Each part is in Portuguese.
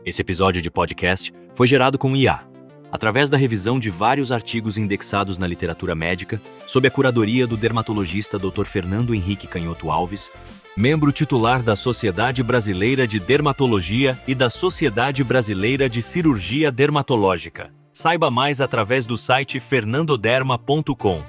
Esse episódio de podcast foi gerado com IA, através da revisão de vários artigos indexados na literatura médica, sob a curadoria do dermatologista Dr. Fernando Henrique Canhoto Alves, membro titular da Sociedade Brasileira de Dermatologia e da Sociedade Brasileira de Cirurgia Dermatológica. Saiba mais através do site fernandoderma.com.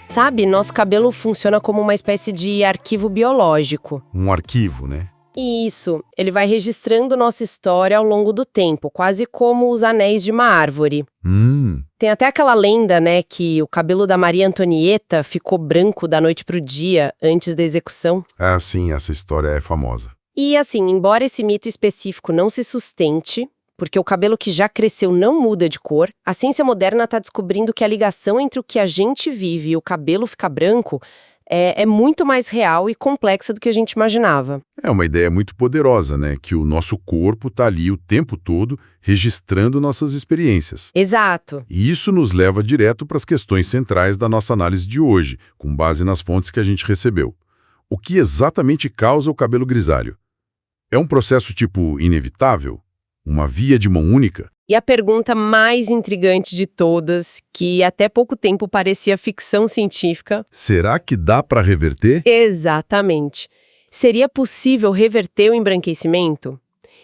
Sabe, nosso cabelo funciona como uma espécie de arquivo biológico. Um arquivo, né? Isso, ele vai registrando nossa história ao longo do tempo, quase como os anéis de uma árvore. Tem até aquela lenda, né, que o cabelo da Maria Antonieta ficou branco da noite pro dia, antes da execução. Ah, sim, essa história é famosa. E assim, embora esse mito específico não se sustente, porque o cabelo que já cresceu não muda de cor, a ciência moderna está descobrindo que a ligação entre o que a gente vive e o cabelo ficar branco é muito mais real e complexa do que a gente imaginava. É uma ideia muito poderosa, né? Que o nosso corpo está ali o tempo todo registrando nossas experiências. Exato. E isso nos leva direto para as questões centrais da nossa análise de hoje, com base nas fontes que a gente recebeu. O que exatamente causa o cabelo grisalho? É um processo tipo inevitável? Uma via de mão única? E a pergunta mais intrigante de todas, que até pouco tempo parecia ficção científica... Será que dá para reverter? Exatamente. Seria possível reverter o embranquecimento?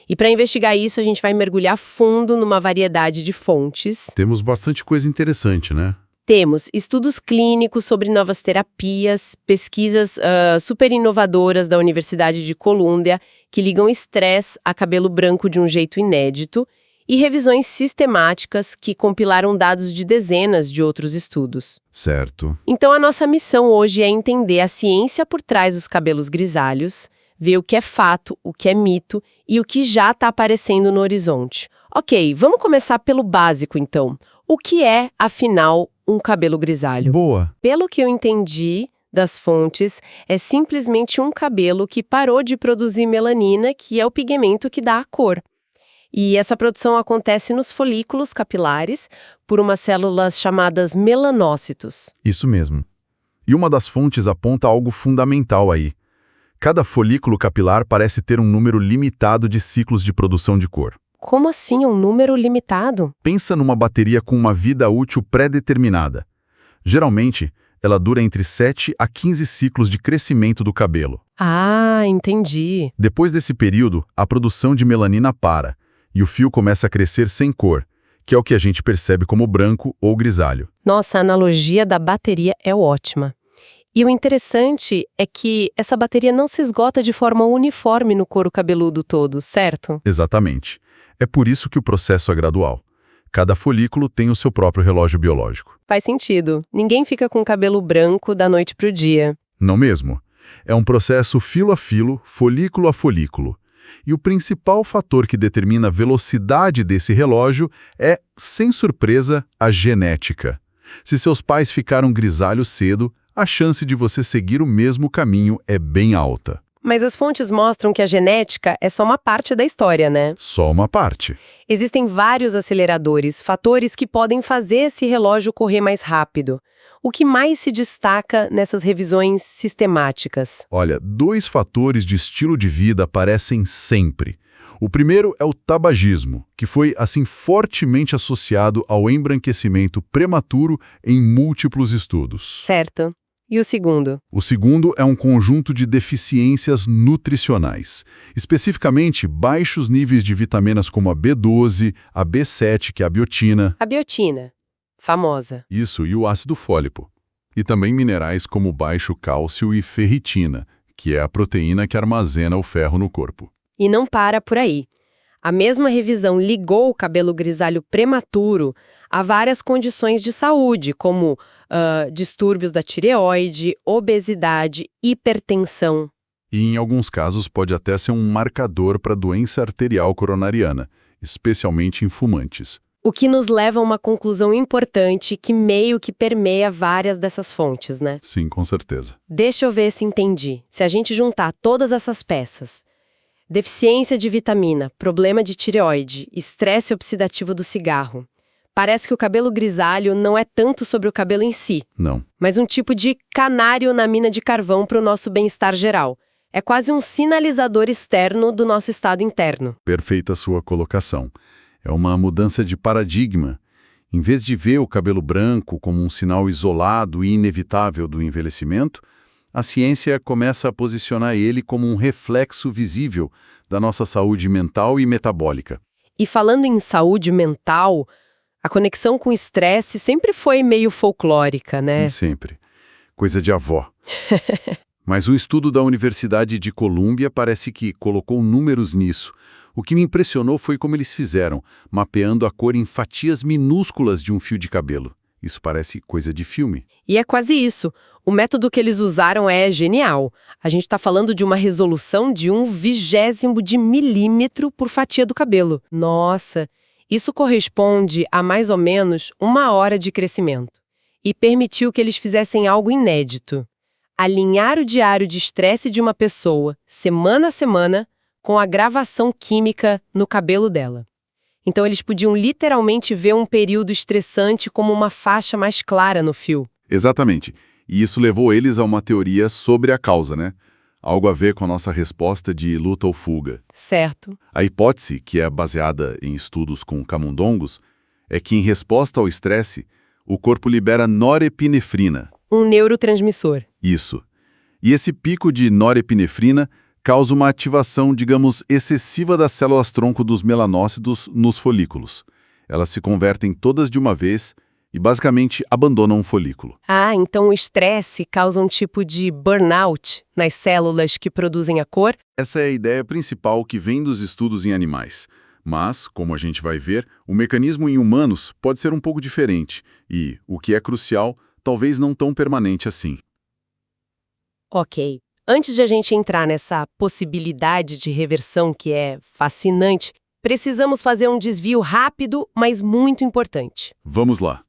E para investigar isso, a gente vai mergulhar fundo numa variedade de fontes. Temos bastante coisa interessante, né? Temos estudos clínicos sobre novas terapias, pesquisas super inovadoras da Universidade de Colômbia, que ligam estresse a cabelo branco de um jeito inédito, e revisões sistemáticas que compilaram dados de dezenas de outros estudos. Certo. Então, a nossa missão hoje é entender a ciência por trás dos cabelos grisalhos, ver o que é fato, o que é mito e o que já está aparecendo no horizonte. Ok, vamos começar pelo básico, então. O que é, afinal, um cabelo grisalho? Boa. Pelo que eu entendi das fontes, é simplesmente um cabelo que parou de produzir melanina, que é o pigmento que dá a cor. E essa produção acontece nos folículos capilares por umas células chamadas melanócitos. Isso mesmo. E uma das fontes aponta algo fundamental aí. Cada folículo capilar parece ter um número limitado de ciclos de produção de cor. Como assim um número limitado? Pensa numa bateria com uma vida útil pré-determinada. Geralmente, ela dura entre 7 a 15 ciclos de crescimento do cabelo. Ah, entendi. Depois desse período, a produção de melanina para, e o fio começa a crescer sem cor, que é o que a gente percebe como branco ou grisalho. Nossa, a analogia da bateria é ótima. E o interessante é que essa bateria não se esgota de forma uniforme no couro cabeludo todo, certo? Exatamente. É por isso que o processo é gradual. Cada folículo tem o seu próprio relógio biológico. Faz sentido. Ninguém fica com cabelo branco da noite pro dia. Não mesmo? É um processo filo a filo, folículo a folículo. E o principal fator que determina a velocidade desse relógio é, sem surpresa, a genética. Se seus pais ficaram grisalhos cedo, a chance de você seguir o mesmo caminho é bem alta. Mas as fontes mostram que a genética é só uma parte da história, né? Só uma parte. Existem vários aceleradores, fatores que podem fazer esse relógio correr mais rápido. O que mais se destaca nessas revisões sistemáticas? Olha, 2 fatores de estilo de vida aparecem sempre. O primeiro é o tabagismo, que foi, assim, fortemente associado ao embranquecimento prematuro em múltiplos estudos. Certo. E o segundo? O segundo é um conjunto de deficiências nutricionais, especificamente baixos níveis de vitaminas como a B12, a B7, que é a biotina. A biotina. Famosa. Isso, e o ácido fólico. E também minerais como baixo cálcio e ferritina, que é a proteína que armazena o ferro no corpo. E não para por aí. A mesma revisão ligou o cabelo grisalho prematuro a várias condições de saúde, como distúrbios da tireoide, obesidade, hipertensão. E em alguns casos pode até ser um marcador para doença arterial coronariana, especialmente em fumantes. O que nos leva a uma conclusão importante que meio que permeia várias dessas fontes, né? Sim, com certeza. Deixa eu ver se entendi. Se a gente juntar todas essas peças, deficiência de vitamina, problema de tireoide, estresse oxidativo do cigarro, parece que o cabelo grisalho não é tanto sobre o cabelo em si, Não. mas um tipo de canário na mina de carvão para o nosso bem-estar geral. É quase um sinalizador externo do nosso estado interno. Perfeita sua colocação. É uma mudança de paradigma. Em vez de ver o cabelo branco como um sinal isolado e inevitável do envelhecimento, a ciência começa a posicionar ele como um reflexo visível da nossa saúde mental e metabólica. E falando em saúde mental, a conexão com o estresse sempre foi meio folclórica, né? Sempre. Coisa de avó. Mas um estudo da Universidade de Colômbia parece que colocou números nisso. O que me impressionou foi como eles fizeram, mapeando a cor em fatias minúsculas de um fio de cabelo. Isso parece coisa de filme. E é quase isso. O método que eles usaram é genial. A gente está falando de uma resolução de 1/20 de milímetro por fatia do cabelo. Nossa, isso corresponde a mais ou menos 1 hora de crescimento. E permitiu que eles fizessem algo inédito. Alinhar o diário de estresse de uma pessoa, semana a semana, com a gravação química no cabelo dela. Então eles podiam literalmente ver um período estressante como uma faixa mais clara no fio. Exatamente. E isso levou eles a uma teoria sobre a causa, né? Algo a ver com a nossa resposta de luta ou fuga. Certo. A hipótese, que é baseada em estudos com camundongos, é que em resposta ao estresse, o corpo libera norepinefrina. Um neurotransmissor. Isso. E esse pico de norepinefrina causa uma ativação, digamos, excessiva das células-tronco dos melanócitos nos folículos. Elas se convertem todas de uma vez e basicamente abandonam o folículo. Ah, então o estresse causa um tipo de burnout nas células que produzem a cor? Essa é a ideia principal que vem dos estudos em animais. Mas, como a gente vai ver, o mecanismo em humanos pode ser um pouco diferente e, o que é crucial, talvez não tão permanente assim. Ok. Antes de a gente entrar nessa possibilidade de reversão que é fascinante, precisamos fazer um desvio rápido, mas muito importante. Vamos lá.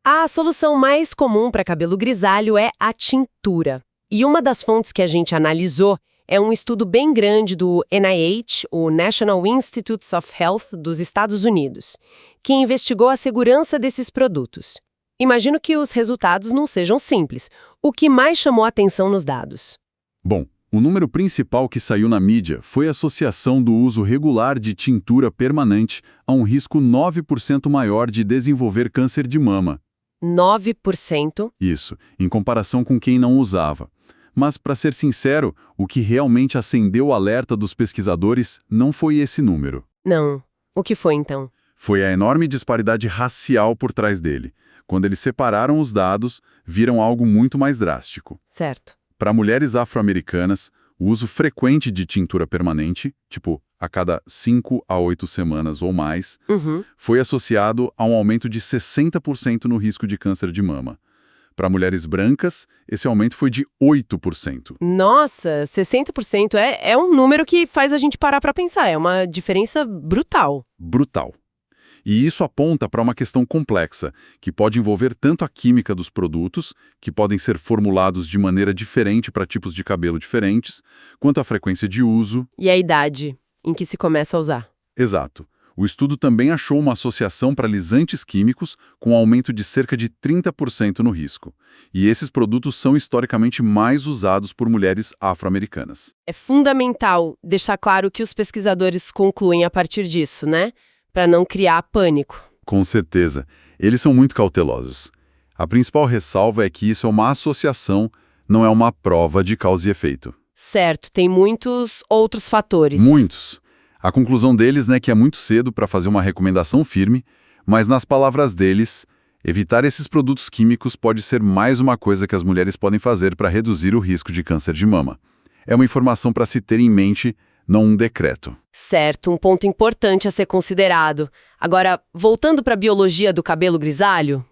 A solução mais comum para cabelo grisalho é a tintura. E uma das fontes que a gente analisou é um estudo bem grande do NIH, o National Institutes of Health dos Estados Unidos, que investigou a segurança desses produtos. Imagino que os resultados não sejam simples. O que mais chamou a atenção nos dados? Bom, o número principal que saiu na mídia foi a associação do uso regular de tintura permanente a um risco 9% maior de desenvolver câncer de mama. 9%? Isso, em comparação com quem não usava. Mas, para ser sincero, o que realmente acendeu o alerta dos pesquisadores não foi esse número. Não. O que foi, então? Foi a enorme disparidade racial por trás dele. Quando eles separaram os dados, viram algo muito mais drástico. Certo. Para mulheres afro-americanas, o uso frequente de tintura permanente, tipo a cada 5 a 8 semanas ou mais, foi associado a um aumento de 60% no risco de câncer de mama. Para mulheres brancas, esse aumento foi de 8%. Nossa, 60% é um número que faz a gente parar para pensar. É uma diferença brutal. Brutal. E isso aponta para uma questão complexa, que pode envolver tanto a química dos produtos, que podem ser formulados de maneira diferente para tipos de cabelo diferentes, quanto a frequência de uso. E a idade em que se começa a usar. Exato. O estudo também achou uma associação para alisantes químicos com um aumento de cerca de 30% no risco. E esses produtos são historicamente mais usados por mulheres afro-americanas. É fundamental deixar claro o que os pesquisadores concluem a partir disso, né? Para não criar pânico. Com certeza. Eles são muito cautelosos. A principal ressalva é que isso é uma associação, não é uma prova de causa e efeito. Certo, tem muitos outros fatores. Muitos. A conclusão deles é que é muito cedo para fazer uma recomendação firme, mas nas palavras deles, evitar esses produtos químicos pode ser mais uma coisa que as mulheres podem fazer para reduzir o risco de câncer de mama. É uma informação para se ter em mente, não um decreto. Certo, um ponto importante a ser considerado. Agora, voltando para a biologia do cabelo grisalho...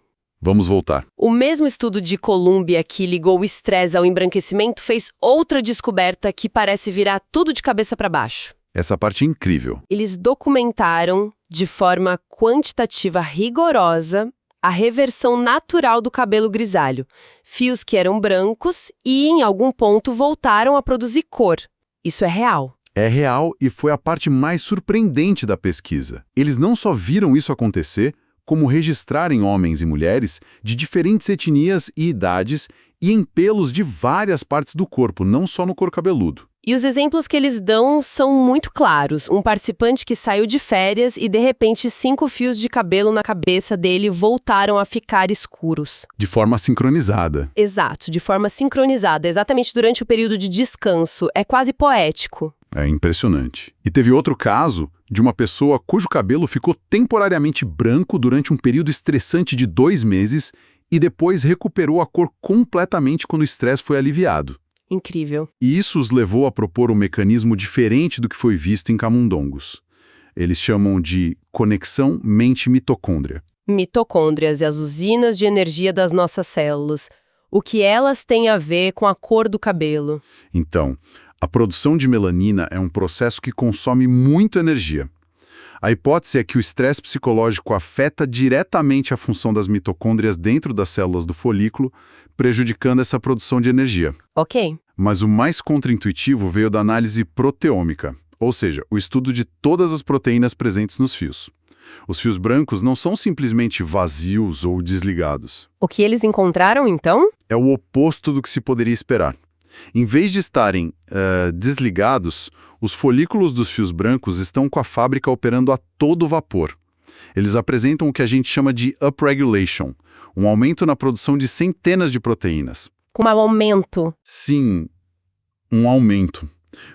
Vamos voltar. O mesmo estudo de Colômbia que ligou o estresse ao embranquecimento fez outra descoberta que parece virar tudo de cabeça para baixo. Essa parte é incrível. Eles documentaram, de forma quantitativa rigorosa, a reversão natural do cabelo grisalho. Fios que eram brancos e, em algum ponto, voltaram a produzir cor. Isso é real. É real e foi a parte mais surpreendente da pesquisa. Eles não só viram isso acontecer, como registrar em homens e mulheres de diferentes etnias e idades e em pelos de várias partes do corpo, não só no couro cabeludo. E os exemplos que eles dão são muito claros. Um participante que saiu de férias e, de repente, 5 fios de cabelo na cabeça dele voltaram a ficar escuros. De forma sincronizada. Exato, de forma sincronizada, exatamente durante o período de descanso. É quase poético. É impressionante. E teve outro caso de uma pessoa cujo cabelo ficou temporariamente branco durante um período estressante de 2 meses e depois recuperou a cor completamente quando o estresse foi aliviado. Incrível. E isso os levou a propor um mecanismo diferente do que foi visto em camundongos. Eles chamam de conexão mente-mitocôndria. Mitocôndrias e as usinas de energia das nossas células. O que elas têm a ver com a cor do cabelo? Então, a produção de melanina é um processo que consome muita energia. A hipótese é que o estresse psicológico afeta diretamente a função das mitocôndrias dentro das células do folículo, prejudicando essa produção de energia. Ok. Mas o mais contraintuitivo veio da análise proteômica, ou seja, o estudo de todas as proteínas presentes nos fios. Os fios brancos não são simplesmente vazios ou desligados. O que eles encontraram, então? É o oposto do que se poderia esperar. Em vez de estarem desligados, os folículos dos fios brancos estão com a fábrica operando a todo vapor. Eles apresentam o que a gente chama de upregulation, um aumento na produção de centenas de proteínas. Com um aumento. Sim, um aumento.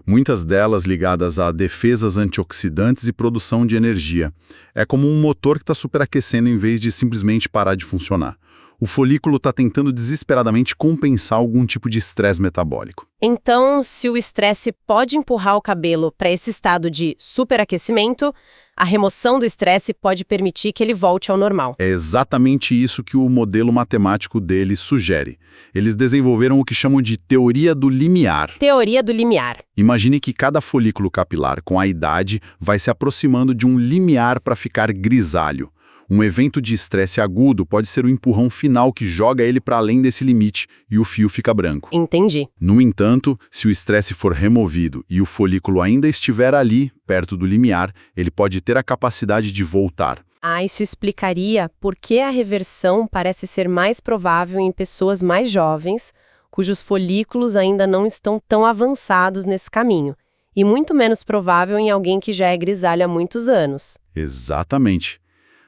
Muitas delas ligadas a defesas antioxidantes e produção de energia. É como um motor que está superaquecendo em vez de simplesmente parar de funcionar. O folículo está tentando desesperadamente compensar algum tipo de estresse metabólico. Então, se o estresse pode empurrar o cabelo para esse estado de superaquecimento, a remoção do estresse pode permitir que ele volte ao normal. É exatamente isso que o modelo matemático deles sugere. Eles desenvolveram o que chamam de teoria do limiar. Teoria do limiar. Imagine que cada folículo capilar, com a idade, vai se aproximando de um limiar para ficar grisalho. Um evento de estresse agudo pode ser o empurrão final que joga ele para além desse limite e o fio fica branco. Entendi. No entanto, se o estresse for removido e o folículo ainda estiver ali, perto do limiar, ele pode ter a capacidade de voltar. Ah, isso explicaria por que a reversão parece ser mais provável em pessoas mais jovens, cujos folículos ainda não estão tão avançados nesse caminho, e muito menos provável em alguém que já é grisalho há muitos anos. Exatamente.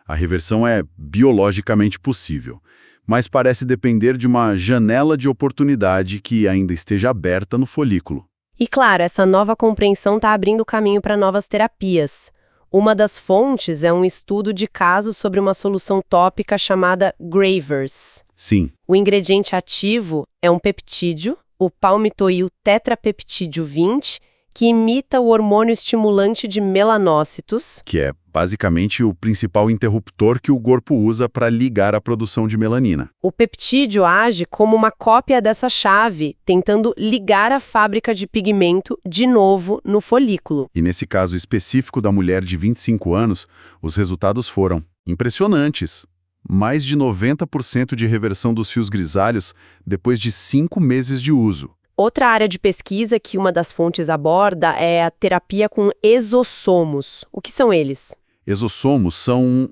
A reversão é biologicamente possível, mas parece depender de uma janela de oportunidade que ainda esteja aberta no folículo. E claro, essa nova compreensão está abrindo caminho para novas terapias. Uma das fontes é um estudo de casos sobre uma solução tópica chamada Gravers. Sim. O ingrediente ativo é um peptídeo, o palmitoil tetrapeptídeo 20, que imita o hormônio estimulante de melanócitos, Que é basicamente o principal interruptor que o corpo usa para ligar a produção de melanina. O peptídeo age como uma cópia dessa chave, tentando ligar a fábrica de pigmento de novo no folículo. E nesse caso específico da mulher de 25 anos, os resultados foram impressionantes. Mais de 90% de reversão dos fios grisalhos depois de 5 meses de uso. Outra área de pesquisa que uma das fontes aborda é a terapia com exossomos. O que são eles? Exossomos são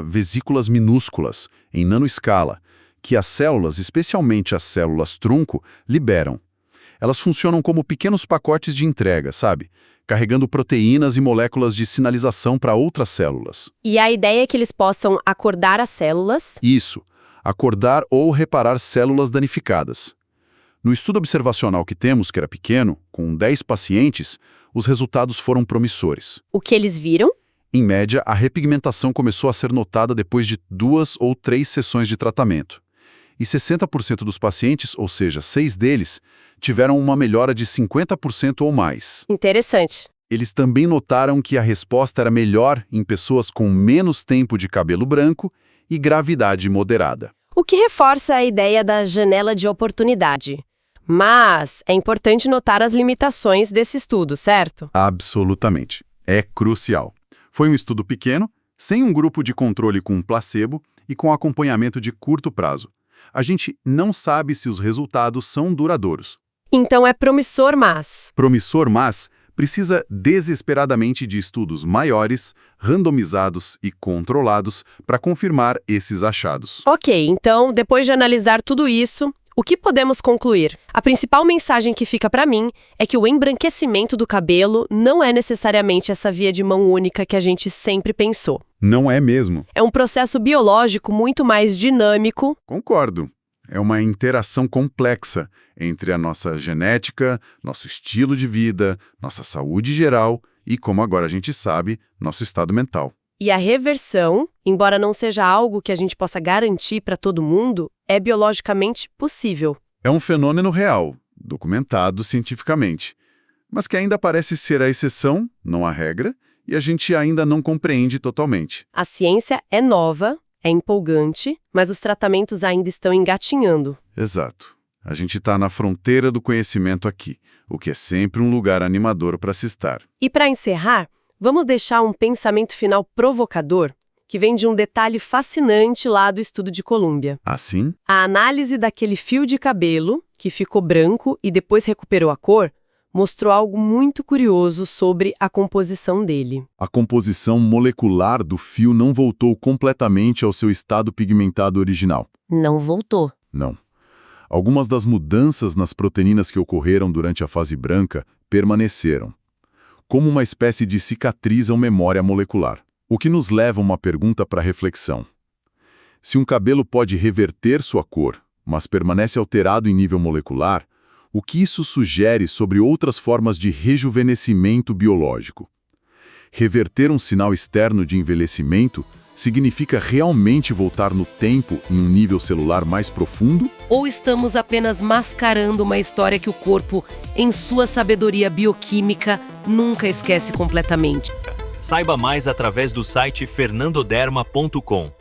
vesículas minúsculas, em nanoescala, que as células, especialmente as células tronco, liberam. Elas funcionam como pequenos pacotes de entrega, sabe? Carregando proteínas e moléculas de sinalização para outras células. E a ideia é que eles possam acordar as células. Isso, acordar ou reparar células danificadas. No estudo observacional que temos, que era pequeno, com 10 pacientes, os resultados foram promissores. O que eles viram? Em média, a repigmentação começou a ser notada depois de 2 ou 3 sessões de tratamento. E 60% dos pacientes, ou seja, 6 deles, tiveram uma melhora de 50% ou mais. Interessante. Eles também notaram que a resposta era melhor em pessoas com menos tempo de cabelo branco e gravidade moderada. O que reforça a ideia da janela de oportunidade. Mas é importante notar as limitações desse estudo, certo? Absolutamente. É crucial. Foi um estudo pequeno, sem um grupo de controle com placebo e com acompanhamento de curto prazo. A gente não sabe se os resultados são duradouros. Então é promissor, mas... Promissor, mas precisa desesperadamente de estudos maiores, randomizados e controlados para confirmar esses achados. Ok, então, depois de analisar tudo isso, O que podemos concluir? A principal mensagem que fica para mim é que o embranquecimento do cabelo não é necessariamente essa via de mão única que a gente sempre pensou. Não é mesmo. É um processo biológico muito mais dinâmico. Concordo. É uma interação complexa entre a nossa genética, nosso estilo de vida, nossa saúde geral e, como agora a gente sabe, nosso estado mental. E a reversão, embora não seja algo que a gente possa garantir para todo mundo, é biologicamente possível. É um fenômeno real, documentado cientificamente, mas que ainda parece ser a exceção, não a regra, e a gente ainda não compreende totalmente. A ciência é nova, é empolgante, mas os tratamentos ainda estão engatinhando. Exato. A gente está na fronteira do conhecimento aqui, o que é sempre um lugar animador para se estar. E para encerrar, vamos deixar um pensamento final provocador, que vem de um detalhe fascinante lá do estudo de Colômbia. Assim? A análise daquele fio de cabelo, que ficou branco e depois recuperou a cor, mostrou algo muito curioso sobre a composição dele. A composição molecular do fio não voltou completamente ao seu estado pigmentado original. Não voltou. Não. Algumas das mudanças nas proteínas que ocorreram durante a fase branca permaneceram, como uma espécie de cicatriz ou memória molecular. O que nos leva a uma pergunta para reflexão. Se um cabelo pode reverter sua cor, mas permanece alterado em nível molecular, o que isso sugere sobre outras formas de rejuvenescimento biológico? Reverter um sinal externo de envelhecimento significa realmente voltar no tempo em um nível celular mais profundo? Ou estamos apenas mascarando uma história que o corpo, em sua sabedoria bioquímica, nunca esquece completamente? Saiba mais através do site fernandoderma.com.